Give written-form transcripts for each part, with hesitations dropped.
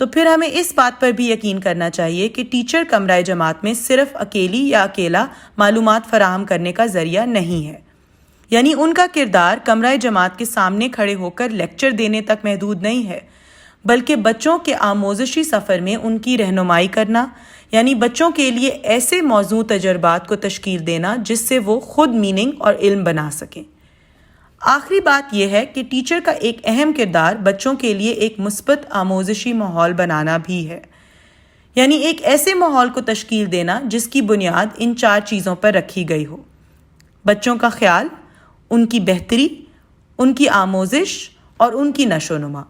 تو پھر ہمیں اس بات پر بھی یقین کرنا چاہیے کہ ٹیچر کمرہ جماعت میں صرف اکیلی یا اکیلا معلومات فراہم کرنے کا ذریعہ نہیں ہے، یعنی ان کا کردار کمرہ جماعت کے سامنے کھڑے ہو کر لیکچر دینے تک محدود نہیں ہے، بلکہ بچوں کے آموزشی سفر میں ان کی رہنمائی کرنا، یعنی بچوں کے لیے ایسے موضوع تجربات کو تشکیل دینا جس سے وہ خود میننگ اور علم بنا سکیں۔ آخری بات یہ ہے کہ ٹیچر کا ایک اہم کردار بچوں کے لیے ایک مثبت آموزشی ماحول بنانا بھی ہے، یعنی ایک ایسے ماحول کو تشکیل دینا جس کی بنیاد ان 4 چیزوں پر رکھی گئی ہو: بچوں کا خیال، ان کی بہتری، ان کی آموزش اور ان کی نشو و نما۔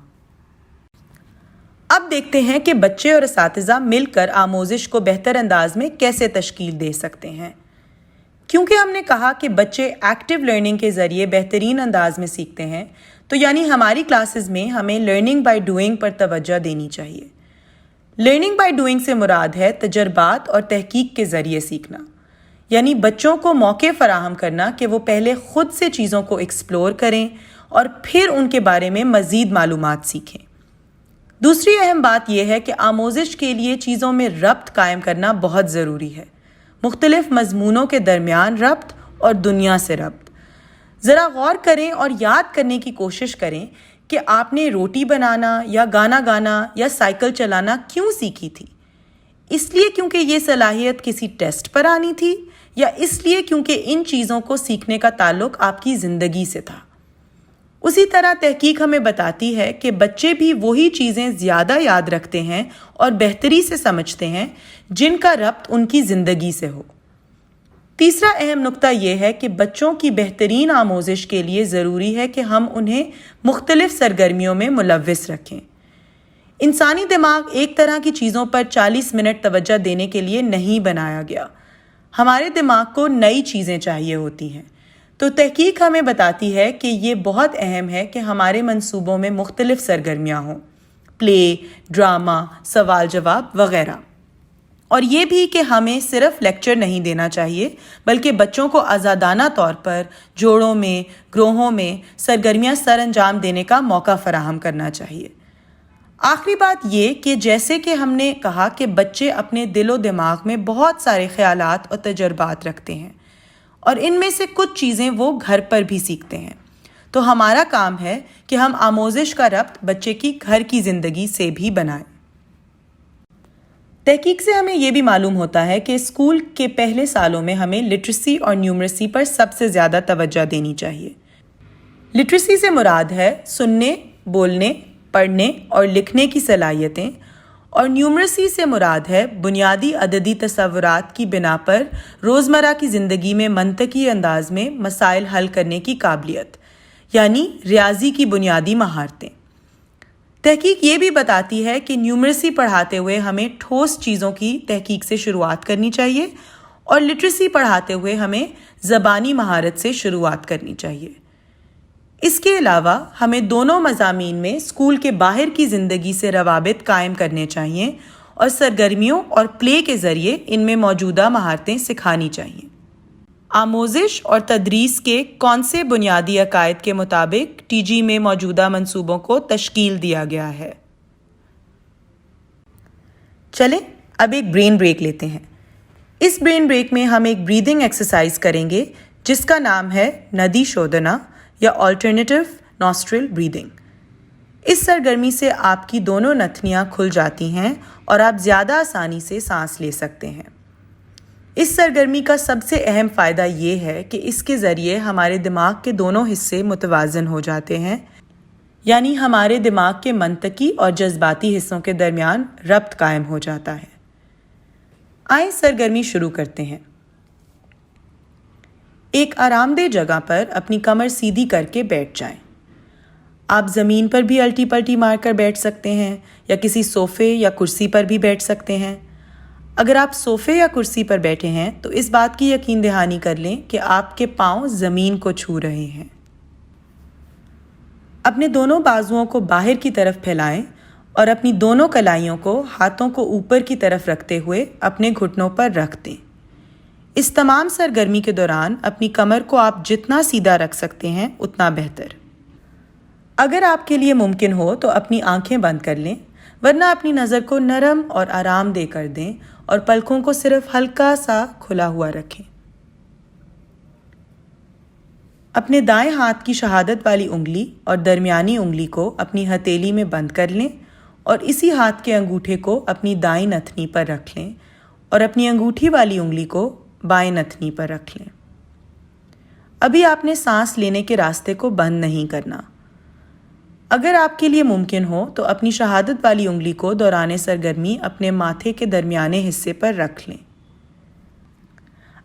اب دیکھتے ہیں کہ بچے اور اساتذہ مل کر آموزش کو بہتر انداز میں کیسے تشکیل دے سکتے ہیں۔ کیونکہ ہم نے کہا کہ بچے ایکٹیو لرننگ کے ذریعے بہترین انداز میں سیکھتے ہیں، تو یعنی ہماری کلاسز میں ہمیں لرننگ بائی ڈوئنگ پر توجہ دینی چاہیے۔ لرننگ بائی ڈوئنگ سے مراد ہے تجربات اور تحقیق کے ذریعے سیکھنا، یعنی بچوں کو موقع فراہم کرنا کہ وہ پہلے خود سے چیزوں کو ایکسپلور کریں اور پھر ان کے بارے میں مزید معلومات سیکھیں۔ دوسری اہم بات یہ ہے کہ آموزش کے لیے چیزوں میں ربط قائم کرنا بہت ضروری ہے، مختلف مضمونوں کے درمیان ربط اور دنیا سے ربط۔ ذرا غور کریں اور یاد کرنے کی کوشش کریں کہ آپ نے روٹی بنانا یا گانا گانا یا سائیکل چلانا کیوں سیکھی تھی؟ اس لیے کیونکہ یہ صلاحیت کسی ٹیسٹ پر آنی تھی، یا اس لیے کیونکہ ان چیزوں کو سیکھنے کا تعلق آپ کی زندگی سے تھا؟ اسی طرح تحقیق ہمیں بتاتی ہے کہ بچے بھی وہی چیزیں زیادہ یاد رکھتے ہیں اور بہتری سے سمجھتے ہیں جن کا ربط ان کی زندگی سے ہو۔ تیسرا اہم نقطہ یہ ہے کہ بچوں کی بہترین آموزش کے لیے ضروری ہے کہ ہم انہیں مختلف سرگرمیوں میں ملوث رکھیں۔ انسانی دماغ ایک طرح کی چیزوں پر 40 منٹ توجہ دینے کے لیے نہیں بنایا گیا۔ ہمارے دماغ کو نئی چیزیں چاہیے ہوتی ہیں، تو تحقیق ہمیں بتاتی ہے کہ یہ بہت اہم ہے کہ ہمارے منصوبوں میں مختلف سرگرمیاں ہوں، پلے، ڈرامہ، سوال جواب وغیرہ۔ اور یہ بھی کہ ہمیں صرف لیکچر نہیں دینا چاہیے، بلکہ بچوں کو آزادانہ طور پر جوڑوں میں، گروہوں میں سرگرمیاں سر انجام دینے کا موقع فراہم کرنا چاہیے۔ آخری بات یہ کہ جیسے کہ ہم نے کہا کہ بچے اپنے دل و دماغ میں بہت سارے خیالات اور تجربات رکھتے ہیں، اور ان میں سے کچھ چیزیں وہ گھر پر بھی سیکھتے ہیں، تو ہمارا کام ہے کہ ہم آموزش کا ربط بچے کی گھر کی زندگی سے بھی بنائیں۔ تحقیق سے ہمیں یہ بھی معلوم ہوتا ہے کہ اسکول کے پہلے سالوں میں ہمیں لٹریسی اور نیومریسی پر سب سے زیادہ توجہ دینی چاہیے۔ لٹریسی سے مراد ہے سننے، بولنے، پڑھنے اور لکھنے کی صلاحیتیں، اور نیومریسی سے مراد ہے بنیادی عددی تصورات کی بنا پر روزمرہ کی زندگی میں منطقی انداز میں مسائل حل کرنے کی قابلیت، یعنی ریاضی کی بنیادی مہارتیں۔ تحقیق یہ بھی بتاتی ہے کہ نیومریسی پڑھاتے ہوئے ہمیں ٹھوس چیزوں کی تحقیق سے شروعات کرنی چاہیے، اور لٹریسی پڑھاتے ہوئے ہمیں زبانی مہارت سے شروعات کرنی چاہیے۔ اس کے علاوہ ہمیں دونوں مضامین میں اسکول کے باہر کی زندگی سے روابط قائم کرنے چاہیے، اور سرگرمیوں اور پلے کے ذریعے ان میں موجودہ مہارتیں سکھانی چاہیے۔ آموزش اور تدریس کے کون سے بنیادی عقائد کے مطابق ٹی جی میں موجودہ منصوبوں کو تشکیل دیا گیا ہے؟ چلیں اب ایک برین بریک لیتے ہیں۔ اس برین بریک میں ہم ایک بریدنگ ایکسرسائز کریں گے جس کا نام ہے ندی شودھنا یا آلٹرنیٹیو نوسٹرل بریدنگ۔ اس سرگرمی سے آپ کی دونوں نتھنیاں کھل جاتی ہیں اور آپ زیادہ آسانی سے سانس لے سکتے ہیں۔ اس سرگرمی کا سب سے اہم فائدہ یہ ہے کہ اس کے ذریعے ہمارے دماغ کے دونوں حصے متوازن ہو جاتے ہیں، یعنی ہمارے دماغ کے منطقی اور جذباتی حصوں کے درمیان ربط قائم ہو جاتا ہے۔ آئیں سرگرمی شروع کرتے ہیں۔ ایک آرام دہ جگہ پر اپنی کمر سیدھی کر کے بیٹھ جائیں۔ آپ زمین پر بھی الٹی پلٹی مار کر بیٹھ سکتے ہیں، یا کسی صوفے یا کرسی پر بھی بیٹھ سکتے ہیں۔ اگر آپ صوفے یا کرسی پر بیٹھے ہیں تو اس بات کی یقین دہانی کر لیں کہ آپ کے پاؤں زمین کو چھو رہے ہیں۔ اپنے دونوں بازوؤں کو باہر کی طرف پھیلائیں اور اپنی دونوں کلائیوں کو ہاتھوں کو اوپر کی طرف رکھتے ہوئے اپنے گھٹنوں پر رکھ دیں۔ اس تمام سرگرمی کے دوران اپنی کمر کو آپ جتنا سیدھا رکھ سکتے ہیں اتنا بہتر۔ اگر آپ کے لیے ممکن ہو تو اپنی آنکھیں بند کر لیں، ورنہ اپنی نظر کو نرم اور آرام دے کر دیں اور پلکوں کو صرف ہلکا سا کھلا ہوا رکھیں۔ اپنے دائیں ہاتھ کی شہادت والی انگلی اور درمیانی انگلی کو اپنی ہتھیلی میں بند کر لیں اور اسی ہاتھ کے انگوٹھے کو اپنی دائیں نتنی پر رکھ لیں اور اپنی انگوٹھی والی انگلی کو بائیں نتنی پر رکھ لیں۔ ابھی آپ نے سانس لینے کے راستے کو بند نہیں کرنا۔ اگر آپ کے لیے ممکن ہو تو اپنی شہادت والی انگلی کو دوران سرگرمی اپنے ماتھے کے درمیانے حصے پر رکھ لیں۔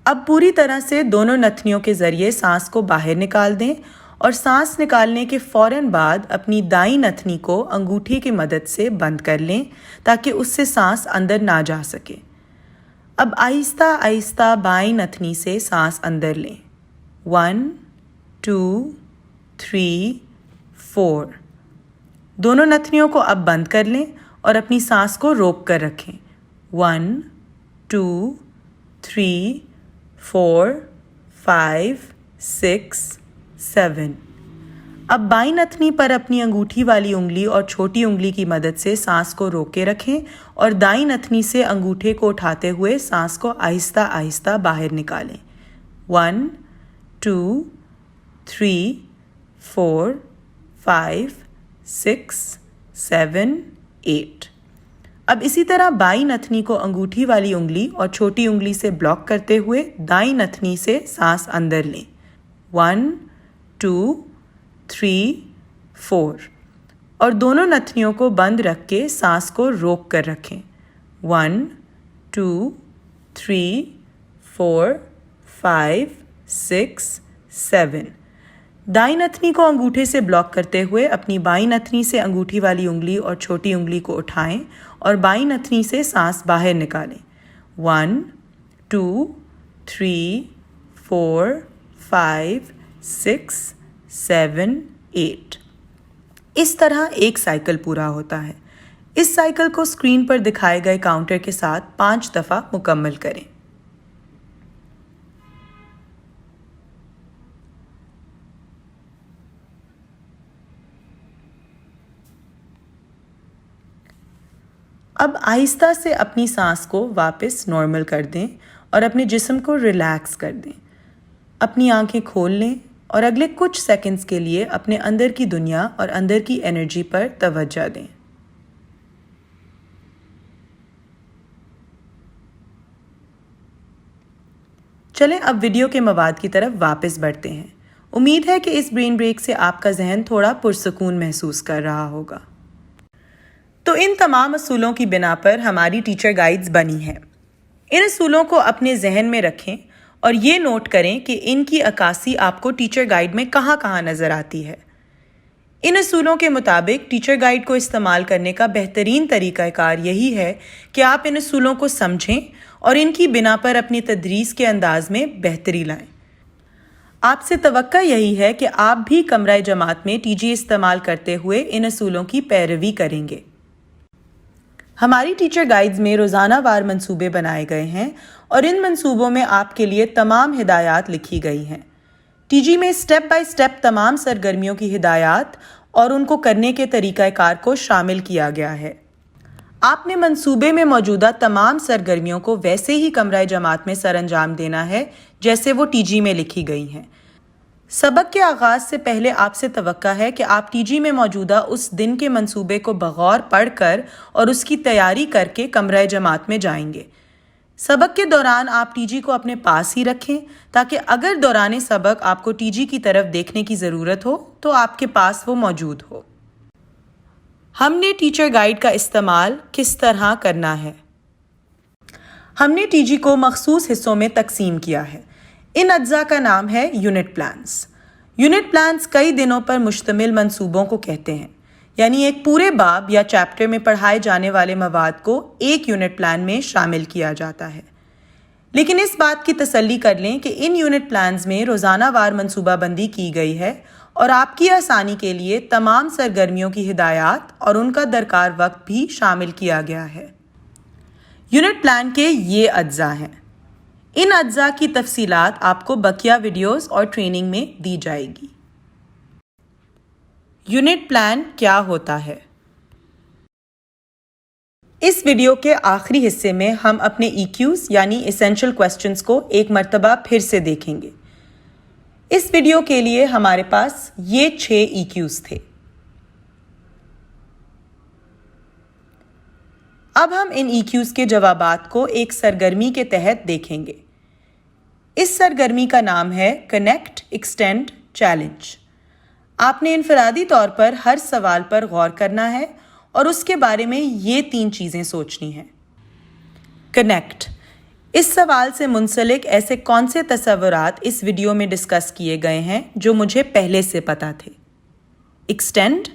اب پوری طرح سے دونوں نتنیوں کے ذریعے سانس کو باہر نکال دیں اور سانس نکالنے کے فوراً بعد اپنی دائیں نتنی کو انگوٹھی کی مدد سے بند کر لیں تاکہ اس سے سانس اندر نہ جا سکے۔ اب آہستہ آہستہ بائیں نتنی سے سانس اندر لیں۔ 1 2 3 4۔ دونوں نتنیوں کو اب بند کر لیں اور اپنی سانس کو روک کر رکھیں۔ 1 2 3 4 5 6 7۔ اب بائیں نتنی پر اپنی انگوٹھی والی انگلی اور چھوٹی انگلی کی مدد سے سانس کو روکے رکھیں اور دائیں نتنی سے انگوٹھے کو اٹھاتے ہوئے سانس کو آہستہ آہستہ باہر نکالیں۔ 1 2 3 4 5 6 7 8۔ اب اسی طرح بائیں نتنی کو انگوٹھی والی انگلی اور چھوٹی انگلی سے بلاک کرتے ہوئے دائیں نتنی سے سانس اندر لیں۔ 1 2 3 4۔ اور دونوں نتنیوں کو بند رکھ کے سانس کو روک کر رکھیں۔ 1 2 3 4 5 6 7۔ دائیں نتنی کو انگوٹھے سے بلاک کرتے ہوئے اپنی بائیں نتنی سے انگوٹھی والی انگلی اور چھوٹی انگلی کو اٹھائیں اور بائیں نتنی سے سانس باہر نکالیں۔ 1 2 3 4 5 6 7 8۔ اس طرح ایک سائیکل پورا ہوتا ہے۔ اس سائیکل کو اسکرین پر دکھائے گئے کاؤنٹر کے ساتھ 5 دفعہ مکمل کریں۔ اب آہستہ سے اپنی سانس کو واپس نارمل کر دیں اور اپنے جسم کو ریلیکس کر دیں۔ اپنی آنکھیں کھول لیں اور اگلے کچھ سیکنڈز کے لیے اپنے اندر کی دنیا اور اندر کی انرجی پر توجہ دیں۔ چلیں اب ویڈیو کے مواد کی طرف واپس بڑھتے ہیں۔ امید ہے کہ اس برین بریک سے آپ کا ذہن تھوڑا پرسکون محسوس کر رہا ہوگا۔ تو ان تمام اصولوں کی بنا پر ہماری ٹیچر گائیڈز بنی ہیں۔ ان اصولوں کو اپنے ذہن میں رکھیں اور یہ نوٹ کریں کہ ان کی عکاسی آپ کو ٹیچر گائیڈ میں کہاں کہاں نظر آتی ہے۔ ان اصولوں کے مطابق ٹیچر گائیڈ کو استعمال کرنے کا بہترین طریقہ کار یہی ہے کہ آپ ان اصولوں کو سمجھیں اور ان کی بنا پر اپنی تدریس کے انداز میں بہتری لائیں۔ آپ سے توقع یہی ہے کہ آپ بھی کمرہ جماعت میں ٹی جی استعمال کرتے ہوئے ان اصولوں کی پیروی کریں گے۔ ہماری ٹیچر گائیڈز میں روزانہ وار منصوبے بنائے گئے ہیں اور ان منصوبوں میں آپ کے لیے تمام ہدایات لکھی گئی ہیں۔ ٹی جی میں سٹیپ بائی سٹیپ تمام سرگرمیوں کی ہدایات اور ان کو کرنے کے طریقہ کار کو شامل کیا گیا ہے۔ آپ نے منصوبے میں موجودہ تمام سرگرمیوں کو ویسے ہی کمرہ جماعت میں سر انجام دینا ہے جیسے وہ ٹی جی میں لکھی گئی ہیں۔ سبق کے آغاز سے پہلے آپ سے توقع ہے کہ آپ ٹی جی میں موجودہ اس دن کے منصوبے کو بغور پڑھ کر اور اس کی تیاری کر کے کمرہ جماعت میں جائیں گے۔ سبق کے دوران آپ ٹی جی کو اپنے پاس ہی رکھیں تاکہ اگر دوران سبق آپ کو ٹی جی کی طرف دیکھنے کی ضرورت ہو تو آپ کے پاس وہ موجود ہو۔ ہم نے ٹیچر گائیڈ کا استعمال کس طرح کرنا ہے؟ ہم نے ٹی جی کو مخصوص حصوں میں تقسیم کیا ہے۔ ان اجزاء کا نام ہے یونٹ پلانز۔ یونٹ پلانز کئی دنوں پر مشتمل منصوبوں کو کہتے ہیں، یعنی ایک پورے باب یا چیپٹر میں پڑھائے جانے والے مواد کو ایک یونٹ پلان میں شامل کیا جاتا ہے۔ لیکن اس بات کی تسلی کر لیں کہ ان یونٹ پلانز میں روزانہ وار منصوبہ بندی کی گئی ہے اور آپ کی آسانی کے لیے تمام سرگرمیوں کی ہدایات اور ان کا درکار وقت بھی شامل کیا گیا ہے۔ یونٹ پلان کے یہ اجزاء ہیں۔ ان اجزاء کی تفصیلات آپ کو بقیہ ویڈیوز اور ٹریننگ میں دی جائے گی۔ یونٹ پلان کیا ہوتا ہے؟ اس ویڈیو کے آخری حصے میں ہم اپنے EQs یعنی ایسینشل کوسچنز کو ایک مرتبہ پھر سے دیکھیں گے۔ اس ویڈیو کے لیے ہمارے پاس یہ 6 EQs تھے۔ اب ہم ان EQs کے جوابات کو ایک سرگرمی کے تحت دیکھیں گے۔ اس سرگرمی کا نام ہے کنیکٹ ایکسٹینڈ چیلنج۔ آپ نے انفرادی طور پر ہر سوال پر غور کرنا ہے اور اس کے بارے میں یہ 3 چیزیں سوچنی ہیں۔ کنیکٹ، اس سوال سے منسلک ایسے کون سے تصورات اس ویڈیو میں ڈسکس کیے گئے ہیں جو مجھے پہلے سے پتا تھے۔ ایکسٹینڈ،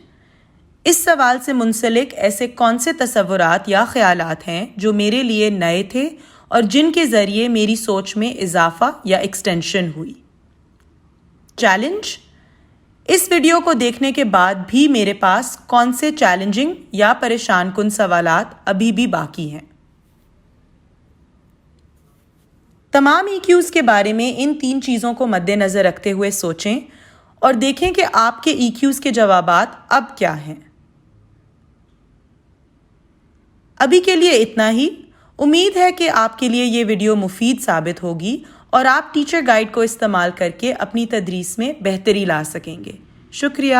اس سوال سے منسلک ایسے کون سے تصورات یا خیالات ہیں جو میرے لیے نئے تھے اور جن کے ذریعے میری سوچ میں اضافہ یا ایکسٹینشن ہوئی۔ چیلنج، اس ویڈیو کو دیکھنے کے بعد بھی میرے پاس کون سے چیلنجنگ یا پریشان کن سوالات ابھی بھی باقی ہیں۔ تمام EQs کے بارے میں ان 3 چیزوں کو مد نظر رکھتے ہوئے سوچیں اور دیکھیں کہ آپ کے EQs کے جوابات اب کیا ہیں۔ ابھی کے لیے اتنا ہی۔ امید ہے کہ آپ کے لیے یہ ویڈیو مفید ثابت ہوگی اور آپ ٹیچر گائیڈ کو استعمال کر کے اپنی تدریس میں بہتری لا سکیں گے۔ شکریہ۔